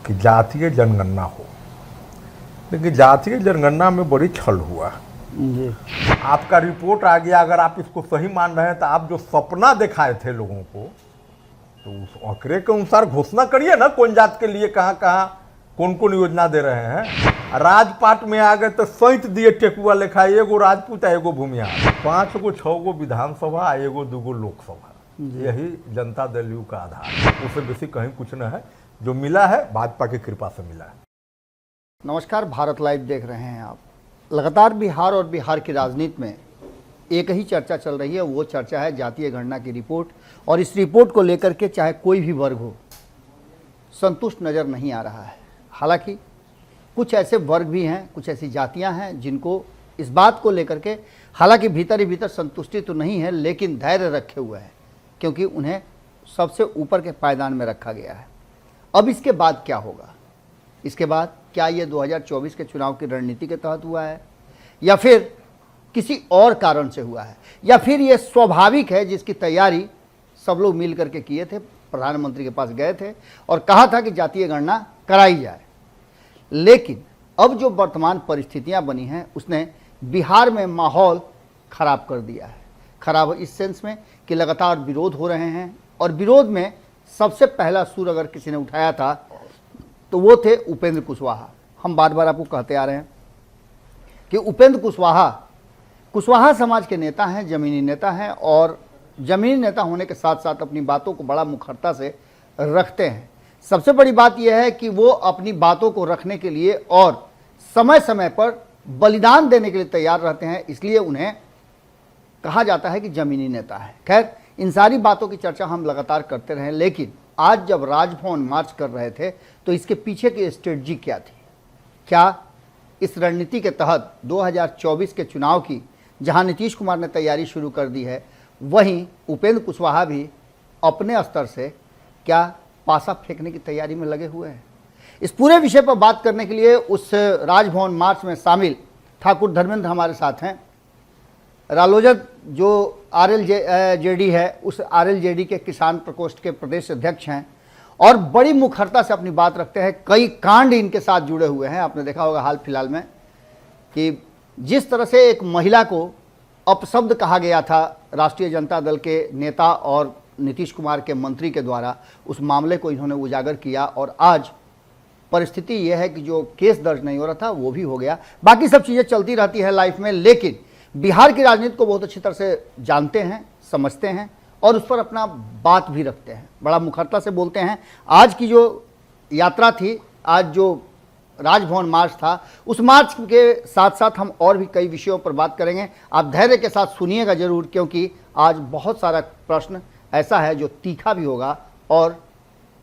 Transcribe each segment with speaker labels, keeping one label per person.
Speaker 1: कि जातीय जनगणना हो, लेकिन जातीय जनगणना में बड़ी छल हुआ।
Speaker 2: जी।
Speaker 1: आपका रिपोर्ट आ गया, अगर आप इसको सही मान रहे हैं तो आप जो सपना दिखाए थे लोगों को, तो उस आंकड़े के अनुसार घोषणा करिए ना, कौन जात के लिए कहाँ कहाँ कौन कौन योजना दे रहे हैं। राजपाट में आ गए तो 37 दिए टेकुआ लिखा, एगो राजपूत एगो भूमिया, 5 गो 6 गो विधानसभा, एगो 2 गो लोकसभा। यही जनता दल यू का आधार, उससे बेसी कहीं कुछ न है। जो मिला है भाजपा की कृपा से मिला है।
Speaker 2: नमस्कार, भारत लाइव देख रहे हैं आप। लगातार बिहार और बिहार की राजनीति में एक ही चर्चा चल रही है, वो चर्चा है जातीय गणना की रिपोर्ट। और इस रिपोर्ट को लेकर के चाहे कोई भी वर्ग हो, संतुष्ट नज़र नहीं आ रहा है। हालांकि कुछ ऐसे वर्ग भी हैं, कुछ ऐसी जातियां हैं जिनको इस बात को लेकर के हालांकि भीतर ही भीतर संतुष्टि तो नहीं है, लेकिन धैर्य रखे हुए हैं, क्योंकि उन्हें सबसे ऊपर के पायदान में रखा गया है। अब इसके बाद क्या होगा? इसके बाद क्या ये 2024 के चुनाव की रणनीति के तहत हुआ है, या फिर किसी और कारण से हुआ है, या फिर ये स्वाभाविक है जिसकी तैयारी सब लोग मिल करके किए थे, प्रधानमंत्री के पास गए थे और कहा था कि जातीय गणना कराई जाए। लेकिन अब जो वर्तमान परिस्थितियां बनी हैं उसने बिहार में माहौल खराब कर दिया है। खराब इस सेंस में कि लगातार विरोध हो रहे हैं, और विरोध में सबसे पहला सुर अगर किसी ने उठाया था तो वो थे उपेंद्र कुशवाहा। हम बार बार आपको कहते आ रहे हैं कि उपेंद्र कुशवाहा समाज के नेता हैं, जमीनी नेता हैं, और जमीनी नेता होने के साथ साथ अपनी बातों को बड़ा मुखरता से रखते हैं। सबसे बड़ी बात यह है कि वो अपनी बातों को रखने के लिए और समय समय पर बलिदान देने के लिए तैयार रहते हैं, इसलिए उन्हें कहा जाता है कि जमीनी नेता है। खैर, इन सारी बातों की चर्चा हम लगातार करते रहे, लेकिन आज जब राजभवन मार्च कर रहे थे तो इसके पीछे की स्ट्रेटजी क्या थी? क्या इस रणनीति के तहत 2024 के चुनाव की जहां नीतीश कुमार ने तैयारी शुरू कर दी है, वहीं उपेंद्र कुशवाहा भी अपने स्तर से क्या पासा फेंकने की तैयारी में लगे हुए हैं? इस पूरे विषय पर बात करने के लिए उस राजभवन मार्च में शामिल ठाकुर धर्मेंद्र हमारे साथ हैं। रालोजद जो RLJD है, उस RLJD के किसान प्रकोष्ठ के प्रदेश अध्यक्ष हैं और बड़ी मुखरता से अपनी बात रखते हैं। कई कांड इनके साथ जुड़े हुए हैं। आपने देखा होगा हाल फिलहाल में कि जिस तरह से एक महिला को अपशब्द कहा गया था राष्ट्रीय जनता दल के नेता और नीतीश कुमार के मंत्री के द्वारा, उस मामले को इन्होंने उजागर किया, और आज परिस्थिति यह है कि जो केस दर्ज नहीं हो रहा था वो भी हो गया। बाकी सब चीज़ें चलती रहती है लाइफ में, लेकिन बिहार की राजनीति को बहुत अच्छी तरह से जानते हैं, समझते हैं और उस पर अपना बात भी रखते हैं, बड़ा मुखरता से बोलते हैं। आज की जो यात्रा थी, आज जो राजभवन मार्च था, उस मार्च के साथ साथ हम और भी कई विषयों पर बात करेंगे। आप धैर्य के साथ सुनिएगा जरूर, क्योंकि आज बहुत सारा प्रश्न ऐसा है जो तीखा भी होगा और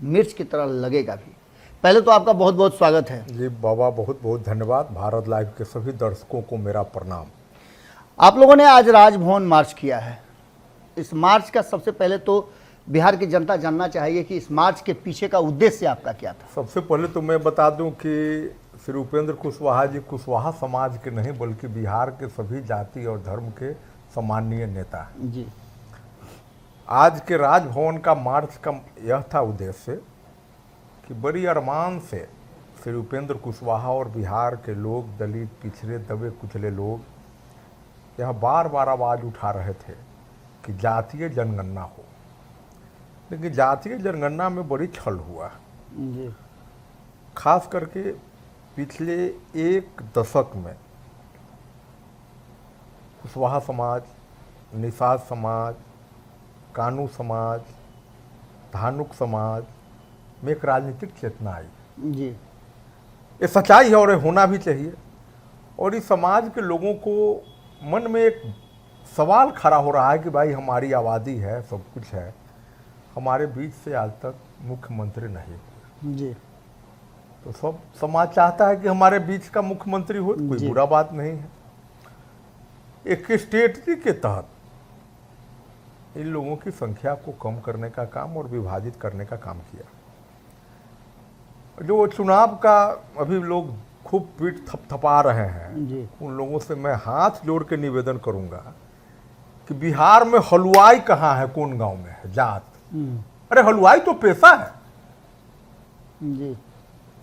Speaker 2: मिर्च की तरह लगेगा भी। पहले तो आपका बहुत बहुत स्वागत है।
Speaker 1: जी बाबा, बहुत बहुत धन्यवाद। भारत लाइव के सभी दर्शकों को मेरा प्रणाम।
Speaker 2: आप लोगों ने आज राजभवन मार्च किया है। इस मार्च का सबसे पहले तो बिहार की जनता जानना चाहिए कि इस मार्च के पीछे का उद्देश्य आपका क्या था?
Speaker 1: सबसे पहले तो मैं बता दूं कि श्री उपेंद्र कुशवाहा जी कुशवाहा समाज के नहीं बल्कि बिहार के सभी जाति और धर्म के सम्माननीय नेता हैं
Speaker 2: जी।
Speaker 1: आज के राजभवन का मार्च का यह था उद्देश्य कि बड़ी अरमान से श्री उपेंद्र कुशवाहा और बिहार के लोग, दलित, पिछड़े, दबे कुचले लोग यह बार बार आवाज़ उठा रहे थे कि जातीय जनगणना हो, लेकिन जातीय जनगणना में बड़ी छल हुआ
Speaker 2: जी।
Speaker 1: खास करके पिछले एक दशक में कुशवाहा समाज, निषाद समाज, कानू समाज, धानुक समाज में एक राजनीतिक चेतना आई।
Speaker 2: जी।
Speaker 1: ये सच्चाई है और ये होना भी चाहिए। और इस समाज के लोगों को मन में एक सवाल खड़ा हो रहा है कि भाई हमारी आबादी है, सब कुछ है, हमारे बीच से आज तक मुख्यमंत्री नहीं हुए।
Speaker 2: जी।
Speaker 1: तो सब समाज चाहता है कि हमारे बीच का मुख्यमंत्री हो, कोई बुरा बात नहीं है। एक स्ट्रेटजी के तहत इन लोगों की संख्या को कम करने का काम और विभाजित करने का काम किया। जो चुनाव का अभी लोग खूब पीठ थपथपा रहे हैं
Speaker 2: जी।
Speaker 1: उन लोगों से मैं हाथ जोड़ के निवेदन करूंगा कि बिहार में हलवाई कहाँ है, कौन गांव में है जात? अरे हलवाई तो पेशा है।
Speaker 2: जी।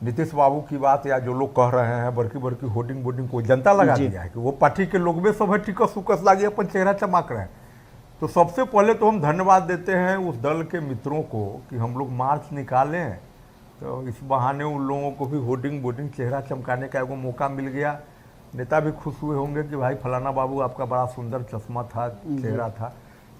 Speaker 1: नीतीश बाबू की बात या जो लोग कह रहे हैं बड़की बड़की होर्डिंग बोर्डिंग को जनता लगा
Speaker 2: जी।
Speaker 1: दिया है कि वो पार्टी के लोग में सब है टिकस उकस लागे अपन चेहरा चमक रहे हैं। तो सबसे पहले तो हम धन्यवाद देते हैं उस दल के मित्रों को कि हम लोग मार्च निकालें, तो इस बहाने उन लोगों को भी होर्डिंग बोर्डिंग चेहरा चमकाने का एगो मौका मिल गया। नेता भी खुश हुए होंगे कि भाई फलाना बाबू आपका बड़ा सुंदर चश्मा था, चेहरा था।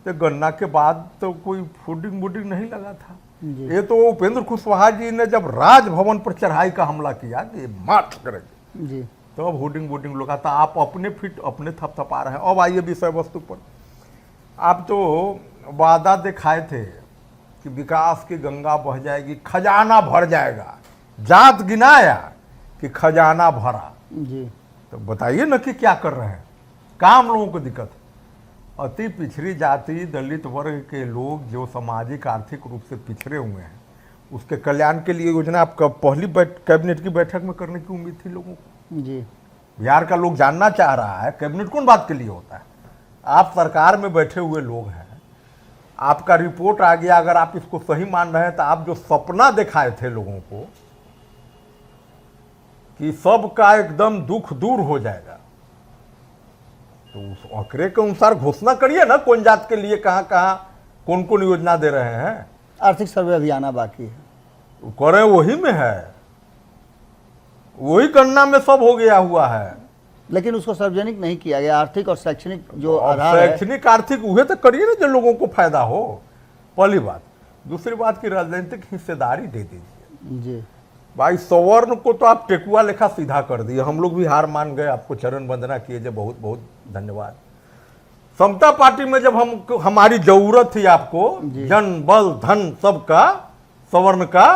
Speaker 1: तो गन्ना के बाद तो कोई होर्डिंग बोर्डिंग नहीं लगा था। ये तो उपेंद्र कुशवाहा जी ने जब राजभवन पर चढ़ाई का हमला किया कि ये मार्च करेंगे
Speaker 2: जी,
Speaker 1: तो अब होर्डिंग बोर्डिंग लगा था। आप अपने फिट अपने थपथपा रहे हैं। अब आइए विषय वस्तु पर। आप तो वादा दिखाए थे कि विकास की गंगा बह जाएगी, खजाना भर जाएगा, जात गिनाया कि खजाना भरा।
Speaker 2: जी,
Speaker 1: तो बताइए ना कि क्या कर रहे हैं, काम लोगों को दिक्कत। अति पिछड़ी जाति दलित वर्ग के लोग जो सामाजिक आर्थिक रूप से पिछड़े हुए हैं उसके कल्याण के लिए योजना आपका पहली कैबिनेट की बैठक में करने की उम्मीद थी लोगों को।
Speaker 2: जी,
Speaker 1: बिहार का लोग जानना चाह रहा है कैबिनेट कौन बात के लिए होता है। आप सरकार में बैठे हुए लोग हैं, आपका रिपोर्ट आ गया, अगर आप इसको सही मान रहे हैं तो आप जो सपना दिखाए थे लोगों को कि सबका एकदम दुख दूर हो जाएगा, तो उस आंकड़े के अनुसार घोषणा करिए ना कौन जात के लिए कहाँ कहाँ कौन कौन योजना दे रहे हैं।
Speaker 2: आर्थिक सर्वे अभी आना बाकी है।
Speaker 1: तो करें वही में है, वही गणना में सब हो गया हुआ है।
Speaker 2: लेकिन उसको सार्वजनिक नहीं किया गया। आर्थिक और शैक्षणिक जो
Speaker 1: अब
Speaker 2: आधार है,
Speaker 1: शैक्षणिक आर्थिक उहे तो करिए ना जो लोगों को फायदा हो, पहली बात। दूसरी बात की राजनीतिक हिस्सेदारी दे दीजिए।
Speaker 2: जी,
Speaker 1: भाई सवर्ण को तो आप टेकुआ लेखा सीधा कर दिए, हम लोग भी हार मान गए, आपको चरण वंदना किए, जब बहुत बहुत धन्यवाद। समता पार्टी में जब हम हमारी जरूरत थी आपको, जन बल धन सबका सवर्ण का,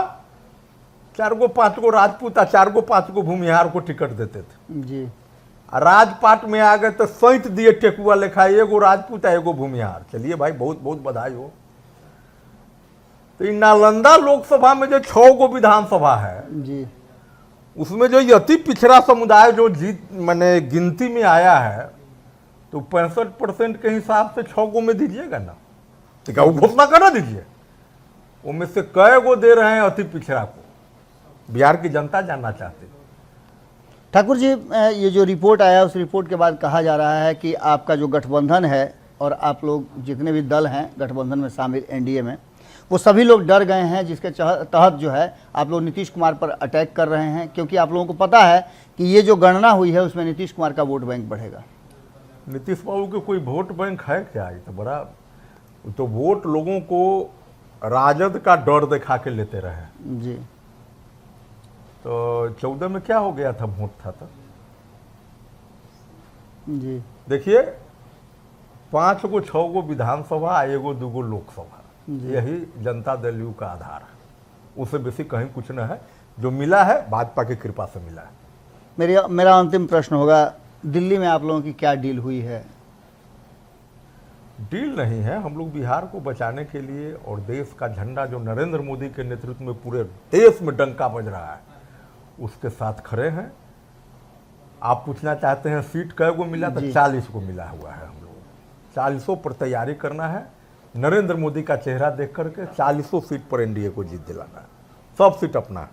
Speaker 1: 4 गो 5 गो राजपूत, 4 गो 5 गो भूमिहार को टिकट देते थे।
Speaker 2: जी,
Speaker 1: राजपाट में आ गए तो सैंत दिए टेकुआ लेखा, एगो राजपूत एगो भूमिहार। चलिए भाई बहुत बहुत बधाई हो। तो इन नालंदा लोकसभा में जो 6 गो विधानसभा है,
Speaker 2: जी,
Speaker 1: उसमें जो अति पिछड़ा समुदाय जो जीत मैंने गिनती में आया है, तो 65% के हिसाब से 6 गो में दीजिएगा ना, तो क्या वो घोषणा करा दीजिए। उनमें से कई गो दे रहे हैं अति पिछड़ा को, बिहार की जनता जानना चाहती है।
Speaker 2: ठाकुर जी, ये जो रिपोर्ट आया उस रिपोर्ट के बाद कहा जा रहा है कि आपका जो गठबंधन है और आप लोग जितने भी दल हैं गठबंधन में शामिल एनडीए में, वो सभी लोग डर गए हैं, जिसके तहत जो है आप लोग नीतीश कुमार पर अटैक कर रहे हैं, क्योंकि आप लोगों को पता है कि ये जो गणना हुई है उसमें नीतीश कुमार का वोट बैंक बढ़ेगा।
Speaker 1: नीतीश बाबू के कोई वोट बैंक है क्या? ये तो बड़ा, तो वोट लोगों को राजद का डर दिखा के लेते रहे।
Speaker 2: जी,
Speaker 1: तो 14 में क्या हो गया था, वोट था तो
Speaker 2: जी,
Speaker 1: देखिए 5 गो 6 गो विधानसभा, 1 गो 2 गो लोकसभा, यही जनता दल यू का आधार है। उससे बेसी कहीं कुछ न है। जो मिला है भाजपा की कृपा से मिला है।
Speaker 2: मेरा अंतिम प्रश्न होगा, दिल्ली में आप लोगों की क्या डील हुई है?
Speaker 1: डील नहीं है, हम लोग बिहार को बचाने के लिए और देश का झंडा जो नरेंद्र मोदी के नेतृत्व में पूरे देश में डंका बज रहा है उसके साथ खड़े हैं। आप पूछना चाहते हैं सीट कै गो मिला, तो 40 को मिला हुआ है। हम लोग 40 पर तैयारी करना है, नरेंद्र मोदी का चेहरा देख करके 40 सीट पर एनडीए को जीत दिलाना है, सब सीट अपना।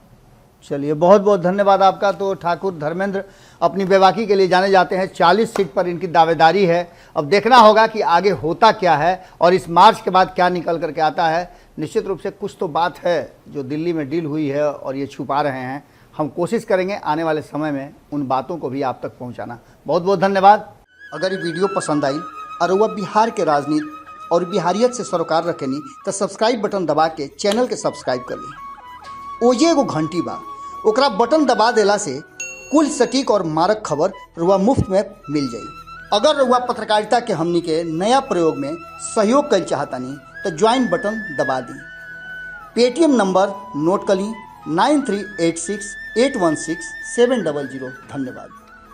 Speaker 2: चलिए, बहुत बहुत धन्यवाद आपका। तो ठाकुर धर्मेंद्र अपनी बेबाकी के लिए जाने जाते हैं। 40 सीट पर इनकी दावेदारी है। अब देखना होगा कि आगे होता क्या है और इस मार्च के बाद क्या निकल करके आता है। निश्चित रूप से कुछ तो बात है जो दिल्ली में डील हुई है और ये छुपा रहे हैं। हम कोशिश करेंगे आने वाले समय में उन बातों को भी आप तक पहुंचाना। बहुत बहुत धन्यवाद। अगर ये वीडियो पसंद आई और वह बिहार के राजनीति और बिहारियत से सरोकार रखेनी तो सब्सक्राइब बटन दबा के चैनल के सब्सक्राइब कर ली। ओजे एगो घंटी बा, ओकरा बटन दबा देला से कुल सटीक और मारक खबर रुआ मुफ्त में मिल जाई। अगर रुआ पत्रकारिता के हमनी के नया प्रयोग में सहयोग कर चाहतानी तो ज्वाइन बटन दबा दी। पेटीएम नंबर नोट कर ली 9386 816 700। धन्यवाद।